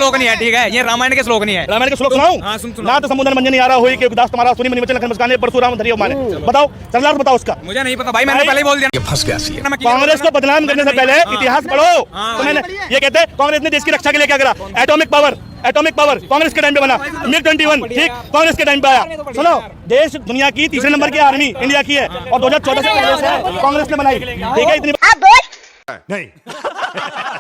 श्लोक नहीं है, ठीक है, ये रामायण के श्लोक नहीं है। रामायण के श्लोक सुनाऊं? ना तो समुद्र मंजन यारा होई के दास तुम्हारा सुनी मनी वचन लखन मुस्काने परशुराम धरियो माने। बताओ सरदार, बताओ उसका। मुझे नहीं पता भाई, मैंने पहले ही बोल दिया। ये फंस गया सी। कांग्रेस को बदनाम करने से पहले इतिहास पढ़ो। तो मैंने ये कहते हैं कांग्रेस ने देश की रक्षा के लिए क्या करा? एटॉमिक पावर कांग्रेस के टाइम पे बना। मिग 21 ठीक कांग्रेस के टाइम पे आया। सुनो, देश दुनिया की तीसरे नंबर की आर्मी इंडिया की है और 2014 से पहले से कांग्रेस ने बनाई, ठीक है। इतनी नहीं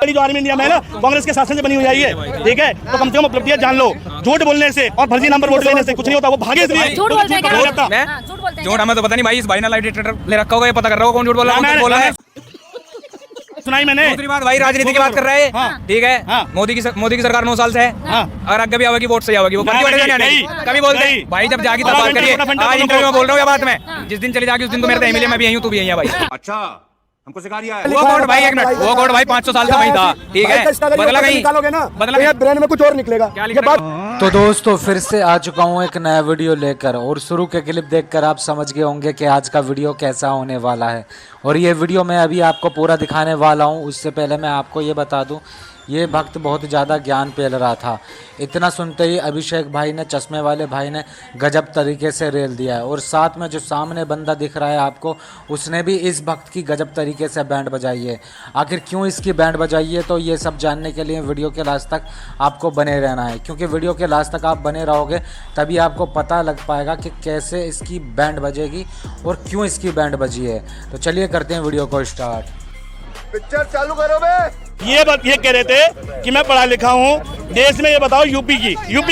बड़ी जो आर्मी इंडिया में है ना, कांग्रेस के शासन से बनी हुई है, ठीक है। तो कम से कम उपलब्धियां जान लो। झूठ बोलने से और फर्जी नंबर वोट लेने से कुछ नहीं होता। वो भागे इसलिए झूठ बोलते हैं क्या? झूठ हमें तो पता नहीं भाई, इस भाई ने लाइट डिटेक्टर ले रखा होगा, ये पता कर रहा होगा कौन झूठ बोल रहा है। सुनाई मैंने। दूसरी बात भाई, राजनीति की बात कर रहे हैं, ठीक है। मोदी की सरकार 9 साल से है, और आगे भी आवेगी, वोट से आवेगी। वो कभी बोलते हैं भाई, जब जागी तब बात करिए। आज इंटरव्यू में बोल रहा हूँ बात में, जिस दिन चली जागी उस दिन तो मेरे एमएलए में भी यही हूँ, तू भी यही है भाई। अच्छा, हमको सिखा दिया है। वो कोड भाई, एक मिनट, वो कोड भाई 500 साल से वही था, ठीक है। बदला कहीं बदला ब्रेन में कुछ और निकलेगा। तो दोस्तों फिर से आ चुका हूँ एक नया वीडियो लेकर, और शुरू के क्लिप देखकर आप समझ गए होंगे कि आज का वीडियो कैसा होने वाला है। और ये वीडियो मैं अभी आपको पूरा दिखाने वाला हूँ। उससे पहले मैं आपको ये बता दूँ, ये भक्त बहुत ज़्यादा ज्ञान पेल रहा था। इतना सुनते ही अभिषेक भाई ने, चश्मे वाले भाई ने गजब तरीके से रेल दिया है। और साथ में जो सामने बंदा दिख रहा है आपको, उसने भी इस भक्त की गजब तरीके से बैंड बजाई है। आखिर क्यों इसकी बैंड बजाई है, तो ये सब जानने के लिए वीडियो के लास्ट तक आपको बने रहना है, क्योंकि वीडियो के लास्ट तक आप बने रहोगे तभी आपको पता लग पाएगा कि कैसे इसकी बैंड बजेगी और क्यों इसकी बैंड बजी है। तो चलिए करते हैं वीडियो को स्टार्ट। पिक्चर चालू करो बे। ये कह रहे थे कि मैं पढ़ा लिखा हूँ। देश में ये बताओ, यूपी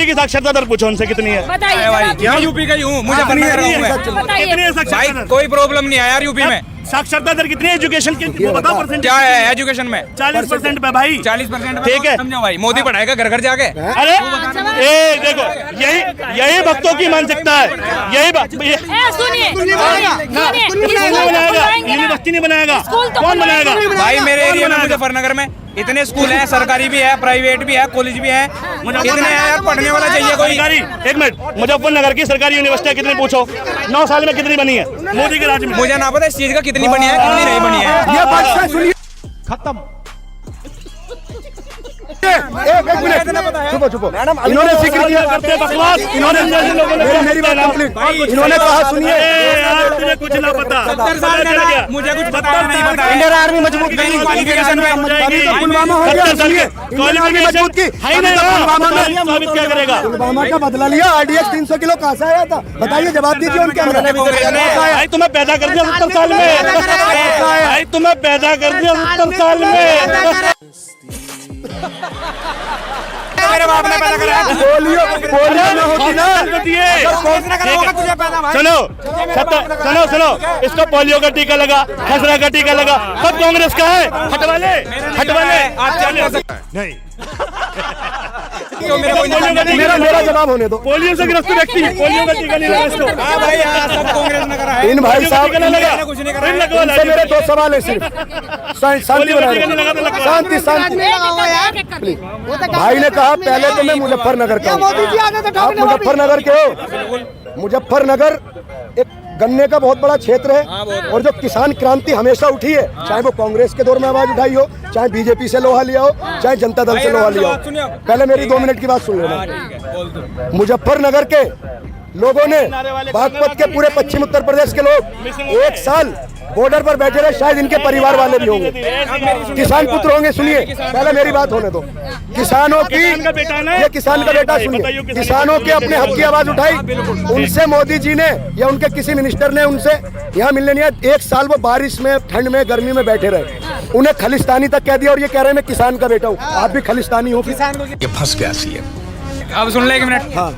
की साक्षरता दर पूछो उनसे कितनी है। मैं यूपी का ही हूँ, मुझे कितनी है साक्षरता दर? कोई प्रॉब्लम नहीं है यार यूपी में। साक्षरता दर कितनी है एजुकेशन की, वो बताओ परसेंट क्या है एजुकेशन में? 40% पे भाई, 40%, ठीक है। समझो भाई, मोदी पढ़ाएगा घर घर जाके। अरे ए देखो, यही भक्तों की मानसिकता है। यही यूनिवर्सिटी नहीं बनाएगा, कौन बनाएगा भाई? मेरे एरिया में मुजफ्फरनगर में इतने स्कूल हैं, सरकारी भी है, प्राइवेट भी है, कॉलेज भी है। कितने यार पढ़ने वाला चाहिए कोई? एक मिनट, मुजफ्फरनगर की सरकारी यूनिवर्सिटी कितनी पूछो? 9 साल में कितनी बनी है मोदी के राज में? मुझे ना पता इस चीज का कितनी बनी है, कितनी नहीं बनी है। ये बात सुनिए, खत्म। चुपो इन्होंने जिक्र किया करते बकवास। इन्होंने मेरी बात कंप्लीट, इन्होंने कहा सुनिए यार, तुझे कुछ ना पता। 70 साल का मुझे कुछ पता नहीं पता। इंडियन आर्मी मजबूत नहीं, क्वालिफिकेशन में पुलवामा हो गया। क्वालिफिकेशन की है नहीं, पुलवामा में साबित क्या करेगा? पुलवामा का बदला लिया। RDX 300 किलो कहाँ से आया था? बताइए, जवाब दीजिए उनके। भाई तुम्हें पैदा कर दिया 70 साल में, भाई तुम्हें पैदा कर दिया 70 साल में। मेरे बाप ने पैदा करा। पोलियो में होती ना, सुनो, इसको पोलियो का टीका लगा, खसरा का टीका लगा, सब कांग्रेस का है। हटवा ले नहीं। मेरा जवाब होने दो। पोलियो से ग्रस्त व्यक्ति पोलियो का टीका नहीं लगा इसको। भाई सब कांग्रेस ने करा है। इन भाई साहब का लगा, इनसे मेरे 2 सवाल है सिर्फ। शांति भाई ने कहा पहले तो मैं मुजफ्फरनगर का हूँ। आप मुजफ्फरनगर के हो। मुजफ्फरनगर एक गन्ने का बहुत बड़ा क्षेत्र है, और जो किसान क्रांति हमेशा उठी है, चाहे वो कांग्रेस के दौर में आवाज उठाई हो, चाहे बीजेपी से लोहा लिया हो, चाहे जनता दल से लोहा लिया हो। पहले मेरी 2 मिनट की बात सुन लेना। मुजफ्फरनगर के लोगों ने, बागपत के पूरे पश्चिम उत्तर प्रदेश के लोग 1 साल बॉर्डर पर बैठे रहे। शायद इनके परिवार वाले भी होंगे, किसान पुत्र होंगे। सुनिए, पहले मेरी बात होने दो। किसानों की, ये किसान का बेटा, सुनिए, किसानों के अपने हक की आवाज उठाई। उनसे मोदी जी ने या उनके किसी मिनिस्टर ने उनसे यहाँ मिलने नहीं आया। 1 साल वो बारिश में, ठंड में, गर्मी में बैठे रहे। उन्हें खालिस्तानी तक कह दिया, और ये कह रहे हैं मैं किसान का बेटा हूँ। आप भी खालिस्तानी हो? ये फंस गया सी। अब सुन ले 1 मिनट। हाँ।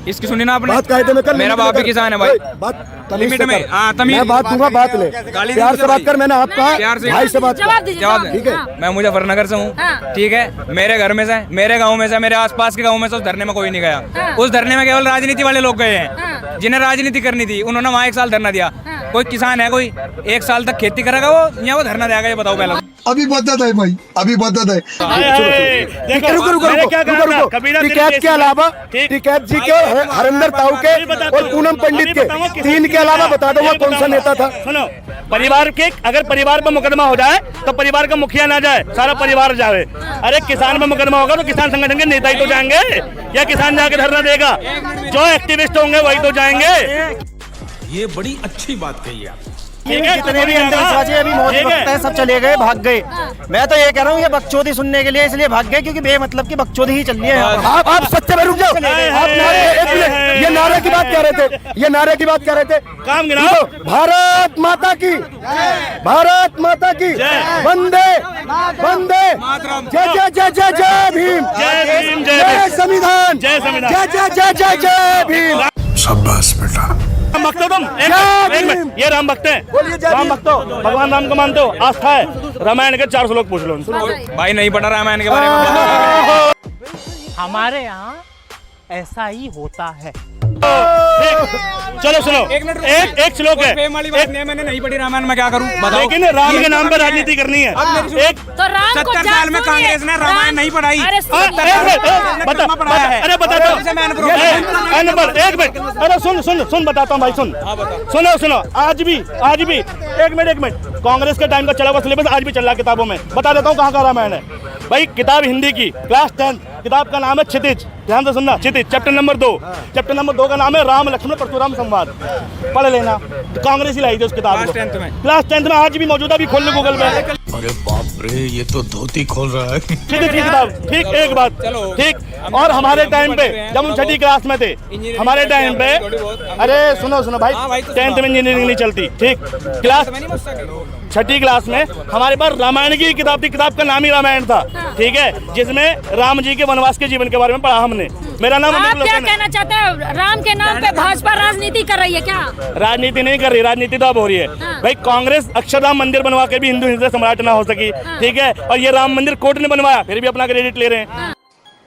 इसकी सुनी ना आपने? बात कायदे में कर। मेरा बाप भी किसान है भाई। बात लिमिट में। मैं बात दूंगा, बात ले, प्यार से बात कर। मैंने आपका भाई से बात जवाब, ठीक है? मैं मुजफ्फरनगर से हूँ, ठीक है। मेरे घर में से, मेरे गाँव में से, मेरे आसपास के गाँव में से उस धरने में कोई नहीं गया। उस धरने में केवल राजनीति वाले लोग गए हैं, जिन्हें राजनीति करनी थी। उन्होंने वहाँ 1 साल धरना दिया। कोई किसान है, कोई 1 साल तक खेती करेगा वो, या वो धरना देगा? ये बताओ पहले। अभी बदत है भाई, अभी बदत है। टिकैत के अलावा, टिकैत जी के, हरिंदर ताऊ के और पूनम पंडित के, 3 के अलावा बता दो कौन सा नेता था? सुनो, परिवार के, अगर परिवार पर मुकदमा हो जाए तो परिवार का मुखिया ना जाए, सारा परिवार जाए। अरे किसान पर मुकदमा होगा तो किसान संगठन के नेता ही तो जाएंगे, या किसान जाके धरना देगा? जो एक्टिविस्ट होंगे वही तो जाएंगे। ये बड़ी अच्छी बात कही आप। ठीक है, जितने भी अंधविश्वासी अभी मौत वक्त है सब चले गए, भाग गए। मैं तो ये कह रहा हूँ ये बकचोदी सुनने के लिए इसलिए भाग गए क्योंकि बेमतलब की बकचोदी ही चल रही है। आप सच्चे में रुक जाओ। आप ये नारे की बात कह रहे थे, ये नारे की बात कह रहे थे। काम गिनाओ। भारत माता की, भारत माता की, वंदे वंदे, जय जय जय जय जय भीम, जय भीम, जय संविधान, जय संविधान, जय जय जय जय जय भीम। शाबाश बेटा। राम भक्त हो तुम? एक मिनट, ये राम भक्त हैं? राम भक्त हो? भगवान राम को मानते हो? आस्था है? रामायण के 400 लोग पूछ लो उनसे। भाई नहीं पढ़ा रामायण के बारे में। हमारे यहाँ ऐसा ही होता है। चलो सुनो, एक श्लोक है। मैंने नहीं पढ़ी रामायण, में क्या करूं बताओ? लेकिन राम के नाम पर राजनीति करनी है। एक तो राम को 70 साल में कांग्रेस ने रामायण नहीं पढ़ाई। अरे अरे बताता हूँ, एक मिनट, अरे सुन बताता हूँ भाई, सुनो। आज भी एक मिनट, कांग्रेस के टाइम का चला हुआ सिलेबस आज भी चल रहा है किताबों में। बता देता हूँ कहाँ का रामायण है भाई। किताब हिंदी की क्लास 10, किताब का नाम है क्षितिज। ध्यान से सुनना, क्षितिज चैप्टर नंबर 2। चैप्टर नंबर 2 का नाम है राम लक्ष्मण परशुराम संवाद। पढ़ लेना, कांग्रेस ही लाई थी उस किताब को क्लास 10 में। आज भी मौजूदा, भी खोल लो गूगल पे। अरे बाप रे, ये तो धोती खोल रहा है। क्षितिज की किताब, ठीक, एक बात ठीक। और हमारे टाइम पे जब हम 6ठी क्लास में थे, हमारे टाइम पे, अरे सुनो भाई, 10th में इंजीनियरिंग नहीं चलती, ठीक, क्लास 6ठी क्लास में हमारे पास रामायण की किताब थी। किताब का नाम ही रामायण था, ठीक है, जिसमें राम जी के वनवास के जीवन के बारे में पढ़ा हमने। मेरा नाम आप क्या कहना चाहते हैं? राम के नाम पे भाजपा राजनीति कर रही है क्या? राजनीति नहीं कर रही, राजनीति तो अब हो रही है भाई। कांग्रेस अक्षरधाम मंदिर बनवा के भी हिंदू हिंसा सम्राट ना हो सकी, ठीक है, और ये राम मंदिर कोर्ट ने बनवाया, फिर भी अपना क्रेडिट ले रहे हैं।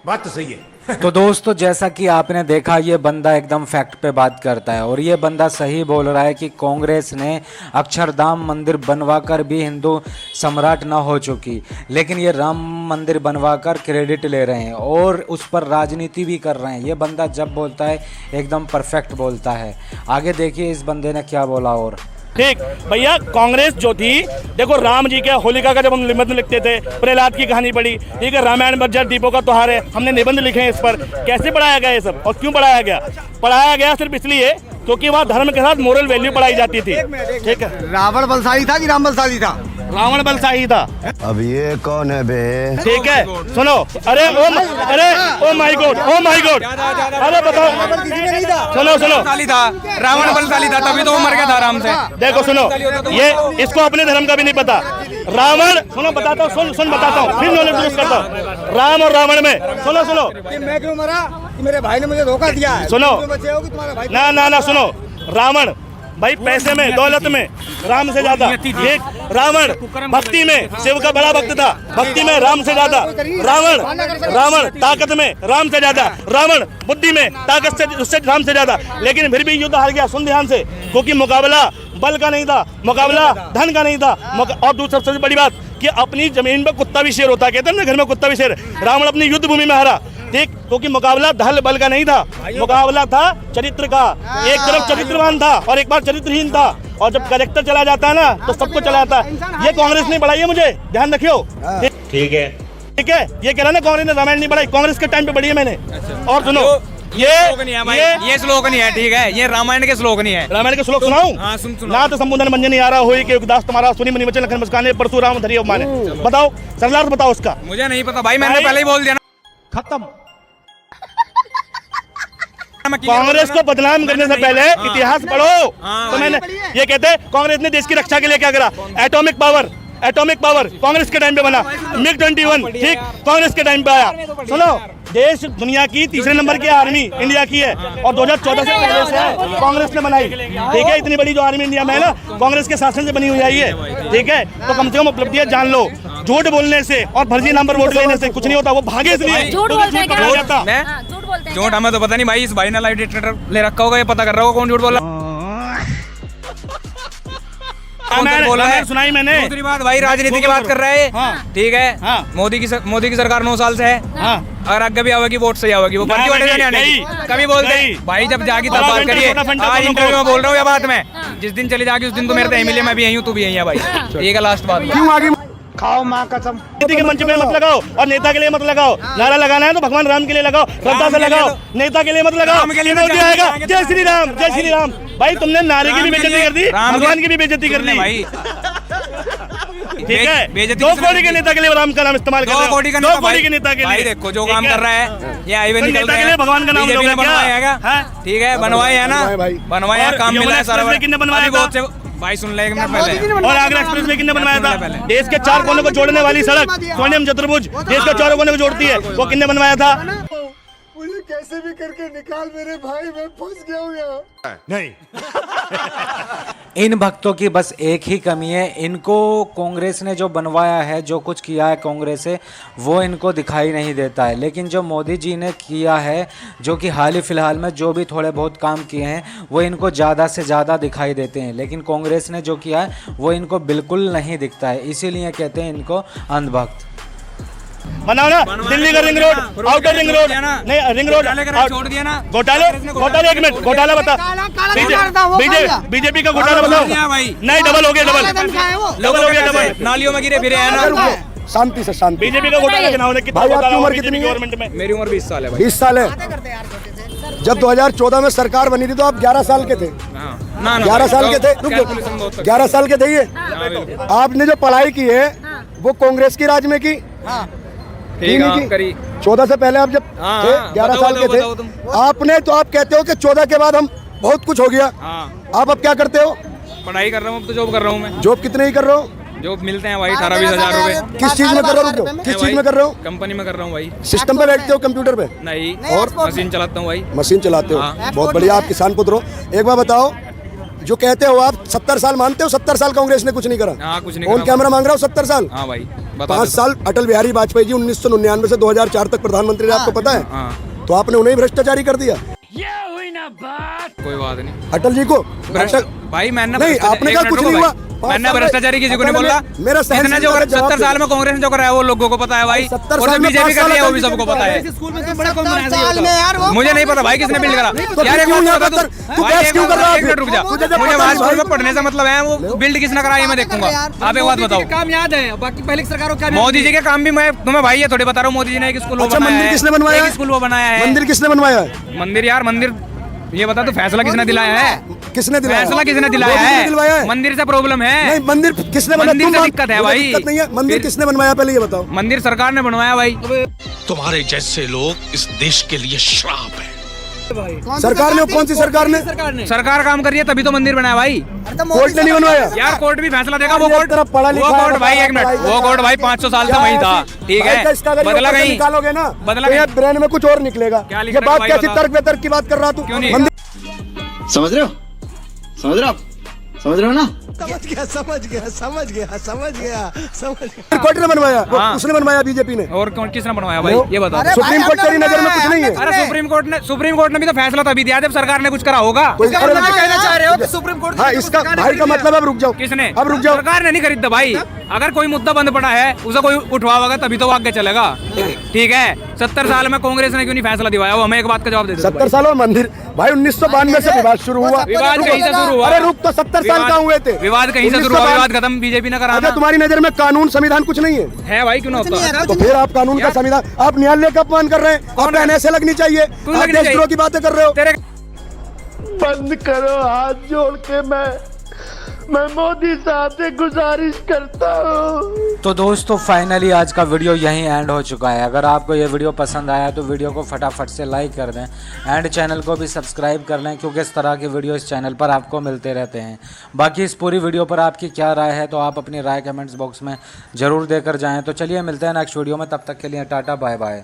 बात तो सही है। तो दोस्तों जैसा कि आपने देखा ये बंदा एकदम फैक्ट पे बात करता है और ये बंदा सही बोल रहा है कि कांग्रेस ने अक्षरधाम मंदिर बनवाकर भी हिंदू सम्राट ना हो चुकी, लेकिन ये राम मंदिर बनवाकर क्रेडिट ले रहे हैं और उस पर राजनीति भी कर रहे हैं। ये बंदा जब बोलता है एकदम परफेक्ट बोलता है। आगे देखिए इस बंदे ने क्या बोला। और ठीक भैया, कांग्रेस जो थी, देखो राम जी के होलिका का जब हम निबंध लिखते थे, प्रहलाद की कहानी पढ़ी, ठीक है, रामायण बज्जर दीपों का त्योहार है, हमने निबंध लिखे हैं इस पर। कैसे पढ़ाया गया ये सब और क्यों पढ़ाया गया? पढ़ाया गया सिर्फ इसलिए क्योंकि वहाँ धर्म के साथ मोरल वैल्यू पढ़ाई जाती थी, ठीक है। रावण बलशाली था कि राम बलशाली था? रावण बलशाही था। अब ये कौन है बे? ठीक है, सुनो, अरे ओ माय गॉड, अरे बताओ, सुनो, था रावण बलशाली था, तभी तो वो मर गया था आराम से। देखो सुनो, ये इसको अपने धर्म का भी नहीं पता। रावण, सुनो बताता हूँ, सुन बताता हूँ, फिर नॉलेज यूज करता हूँ। राम और रावण में, सुनो, मैं क्यों मरा? मेरे भाई ने मुझे धोखा दिया है। सुनो, ना सुनो, रावण भाई पैसे में, दौलत में राम से ज्यादा, एक रावण भक्ति में शिव का बड़ा भक्त था, भक्ति में राम से ज्यादा, रावण ताकत में राम से ज्यादा, रावण बुद्धि में ताकत से उससे राम से ज्यादा, लेकिन फिर भी युद्ध हार गया। सुन ध्यान से, क्योंकि मुकाबला बल का नहीं था, मुकाबला धन का नहीं था। और दूसरी सबसे बड़ी बात कि अपनी जमीन पर कुत्ता भी शेर होता है, कहते हैं ना घर में कुत्ता भी शेर। रावण अपनी युद्ध भूमि में हारा, ठीक, क्योंकि मुकाबला धन बल का नहीं था, मुकाबला था चरित्र का। एक तरफ चरित्रवान था और एक बार चरित्रहीन था, और जब करेक्टर चला जाता है ना तो सबको चला जाता है। ये कांग्रेस ने बढ़ाई है, मुझे ध्यान रखियो, ठीक है। ये कह रहा ना कांग्रेस ने रामायण नहीं बढ़ाई, कांग्रेस के टाइम पे बढ़ी है मैंने। और सुनो, ये श्लोक नहीं है, ठीक है, ये रामायण के श्लोक नहीं है। रामायण के श्लोक सुनाऊं? हाँ, सुन। ना तो संबोधन मंजन नहीं आ रहा हुई कि दास तुम्हारा सुनी मुनि वचन लखन मुस्काने परशुराम धरियो माने। बताओ सरलार्थ बताओ उसका। मुझे नहीं पता भाई, मैंने पहले ही बोल दिया ना। खत्म। कांग्रेस को बदनाम करने से पहले इतिहास पढ़ो। तो मैंने ये कहते हैं कांग्रेस ने देश की रक्षा के लिए क्या करा? एटॉमिक पावर कांग्रेस के टाइम पे बना। मिग 21, ठीक, कांग्रेस के टाइम पे आया। सुनो, देश दुनिया की तीसरे नंबर की आर्मी इंडिया की है और 2014 से पहले से है, कांग्रेस ने बनाई, ठीक है। इतनी बड़ी जो आर्मी इंडिया में है ना, कांग्रेस के शासन से बनी हुई है, ठीक है। तो कम से कम उपलब्धियां जान लो। झूठ बोलने से और फर्जी नाम पर वोट लेने से कुछ नहीं होता, वो भागे इसलिए झूठ बोलते हैं क्या? जाता। झूठ हमें तो पता नहीं भाई, इस भाई ने लाइव डिटेक्टर ले रखा होगा, ये पता कर रहा होगा कौन झूठ बोल रहा है। बोल रहा है, सुनाई मैंने। दूसरी बात भाई राजनीति की बात कर रहा है, ठीक है। मोदी की सरकार 9 साल से है, अगर आगे भी आवेगी वोट से आवेगी, वो बाकी वाले नहीं आने कभी बोलते भाई जब जागी तब बात करिए। आज इंटरव्यू में बोल रहा हूँ या बात में, जिस दिन चली जागी उस दिन तो मेरे तो एमएलए मैं भी यही हूँ, तू भी यही है भाई, ठीक है। लास्ट बात क्यों आगे खाओ माँ कसम। राजनीति के मंच पे मत लगाओ और नेता के लिए मत लगाओ। नारा लगाना है तो भगवान राम के लिए लगाओ, श्रद्धा से लगाओ, नेता के लिए मत लगाओ। मोदी आएगा जय श्री राम, जय श्री राम। भाई तुमने नारे की भी बेइज्जती कर दी, भगवान की भी बेइज्जती कर दी भाई, ठीक है। 2 कोटी के नेता के लिए राम का नाम इस्तेमाल कर रहे हो, 2 कोटी के नेता के लिए। देखो जो काम कर रहा है, ये हाईवे निकल नेता के लिए भगवान का नाम बनवाएगा, ठीक है, बनवाए है ना, बनवाया, काम मिला है सारा। किसने बनवाया था भाई सुन ले पहले, और आगरा एक्सप्रेस वे किसने बनवाया था? देश के 4 कोनों को जोड़ने वाली सड़क स्वर्णिम चतुर्भुज देश के 4 कोनों को जोड़ती है, वो किसने बनवाया था? मुझे कैसे भी करके निकाल मेरे भाई, मैं फंस गया हूँ यहाँ। नहीं इन भक्तों की बस एक ही कमी है, इनको कांग्रेस ने जो बनवाया है, जो कुछ किया है कांग्रेस से, वो इनको दिखाई नहीं देता है। लेकिन जो मोदी जी ने किया है, जो कि हाल ही फिलहाल में जो भी थोड़े बहुत काम किए हैं, वो इनको ज़्यादा से ज़्यादा दिखाई देते हैं। लेकिन कांग्रेस ने जो किया है वो इनको बिल्कुल नहीं दिखता है, इसीलिए कहते हैं इनको अंधभक्त। बनाओ ना दिल्ली का ring road, outer ring road, नहीं रिंग रोड छोड़ दिया ना। घोटाले 1 मिनट, घोटाला बता, बीजेपी का घोटाला बताओ। नहीं डबल हो गया, डबल हो गया, डबल नालियों में गिरे फिरे है ना। शांति से शांति। बीजेपी का घोटाला के नाम है, कितना भाई आपकी उम्र बीजेपी कितनी गवर्नमेंट में? मेरी उम्र 20 साल है भाई। 20 साल है। जब 2014 में सरकार बनी थी तो आप 11 साल के थे। 11 साल के थे, 11 साल के थे। ये आपने जो पढ़ाई की है वो कांग्रेस की राज में की, ठीक है, करी 14 से पहले आप जब थे 11 साल के थे आपने, तो आप कहते हो कि 14 के बाद हम बहुत कुछ हो गया। आप अब क्या करते हो? पढ़ाई कर रहा हूँ, अब तो जॉब कर रहा हूँ मैं। जॉब कितने ही कर रहे हो? जॉब मिलते हैं भाई 18-20 हजार रुपए। किस चीज में कर रहे हो? किस चीज में कर रहे हो? कंपनी में कर रहा हूँ भाई। सिस्टम पे बैठते हो, कंप्यूटर पे? नहीं, और मशीन चलाता हूँ भाई। मशीन चलाते हो, बहुत बढ़िया। आप किसान पुत्र हो। एक बार बताओ, जो कहते हो आप 70 साल मानते हो, 70 साल कांग्रेस ने कुछ नहीं करा? कुछ नहीं। ऑन कैमरा मांग रहा हूँ 70 साल। हाँ भाई, 5 साल अटल बिहारी वाजपेयी जी 1999 से 2004 तक प्रधानमंत्री रहे, आपको पता है? तो आपने उन्हें भ्रष्टाचारी कर दिया। कोई बात नहीं। अटल जी को भाई मैंने नहीं, आपने कहा कुछ नहीं हुआ। मैंने भ्रष्टाचारी किसी को नहीं बोला। मेरा जो 70 साल में कांग्रेस ने जो कराया वो लोगों को पता है भाई, 70 और साल में बीजेपी कर लिया वो भी सबको पता है। मुझे नहीं पता भाई किसने बिल्ड करा। यार एक मिनट रुक जा, मुझे वाजपुर में पढ़ने से मतलब है, वो बिल्ड किसने कराया ये मैं देखूंगा। आप एक बात बताओ, काम याद है बाकी पहले की सरकारों का? मोदी जी के काम भी मैं तुम्हें भाई ये थोड़ी बता रहा हूँ। मोदी जी ने एक स्कूल बनाया है। मंदिर किसने बनवाया है? स्कूल वो बनाया है। मंदिर किसने बनवाया है? मंदिर यार, मंदिर ये बता, तो फैसला किसने दिलाया है? किसने दिलाया? फैसला किसने दिलाया है? मंदिर से प्रॉब्लम है। नहीं, मंदिर किसने बनवाया? मंदिर से दिक्कत है भाई। दिक्कत नहीं है, मंदिर किसने बनवाया पहले ये बताओ? मंदिर सरकार ने बनवाया भाई। तुम्हारे जैसे लोग इस देश के लिए श्राप है। सरकार ने? कौन सी सरकार ने? सरकार काम कर रही है तभी तो मंदिर बनाया भाई। कोर्ट ने नहीं बनवाया यार, कोर्ट भी फैसला देगा। वो कोर्ट भाई, एक मिनट, वो कोर्ट भाई 500 साल से वही था, ठीक है, बदला कहीं निकालोगे ना, बदला तो ब्रेन में कुछ और निकलेगा। ये बात कैसी तर्क बेतर्क की बात कर रहा तू? समझ रहे हो? समझ रहे हो? समझ रहे हो ना? कोर्ट ने बनवाया? उसने बनवाया बीजेपी ने? और किसने बनवाया भाई ये बता। सुप्रीम कोर्ट तेरी नजर में कुछ नहीं है? अरे सुप्रीम कोर्ट ने भी तो फैसला तभी दिया जब सरकार ने कुछ करा होगा। कहना चाह रहे हो कि सुप्रीम कोर्ट? हाँ, इसका भाई का मतलब अब रुक जाओ। किसने? अब रुक जाओ। सरकार ने नहीं खरीदा भाई। अगर कोई मुद्दा बंद पड़ा है उसे कोई उठवाएगा तभी तो वो आगे चलेगा, ठीक है। 70 साल में कांग्रेस ने क्यों नहीं फैसला दिवाया? वो हमें एक बात का जवाब दे दो। 70 साल में मंदिर भाई 1992 से विवाद शुरू हुआ। विवाद कहीं से शुरू हुआ? अरे रुक, तो 70 साल का हुए थे। विवाद कहीं से शुरू हुआ? विवाद खत्म बीजेपी ने करा। तुम्हारी नजर में कानून संविधान कुछ नहीं है भाई? क्यों ना होता? तो फिर आप कानून का संविधान, आप न्यायालय का अपमान कर रहे हैं। आप ऐसे लगनी चाहिए, आप देशद्रोह की बातें कर रहे हो। बंद करो, हाथ जोड़ के मैं मोदी साहब से गुजारिश करता हूँ। तो दोस्तों फाइनली आज का वीडियो यहीं एंड हो चुका है। अगर आपको ये वीडियो पसंद आया तो वीडियो को फटाफट से लाइक कर दें एंड चैनल को भी सब्सक्राइब कर लें, क्योंकि इस तरह के वीडियो इस चैनल पर आपको मिलते रहते हैं। बाकी इस पूरी वीडियो पर आपकी क्या राय है तो आप अपनी राय कमेंट्स बॉक्स में ज़रूर देकर जाएँ। तो चलिए मिलते हैं नेक्स्ट वीडियो में, तब तक के लिए टाटा बाय बाय।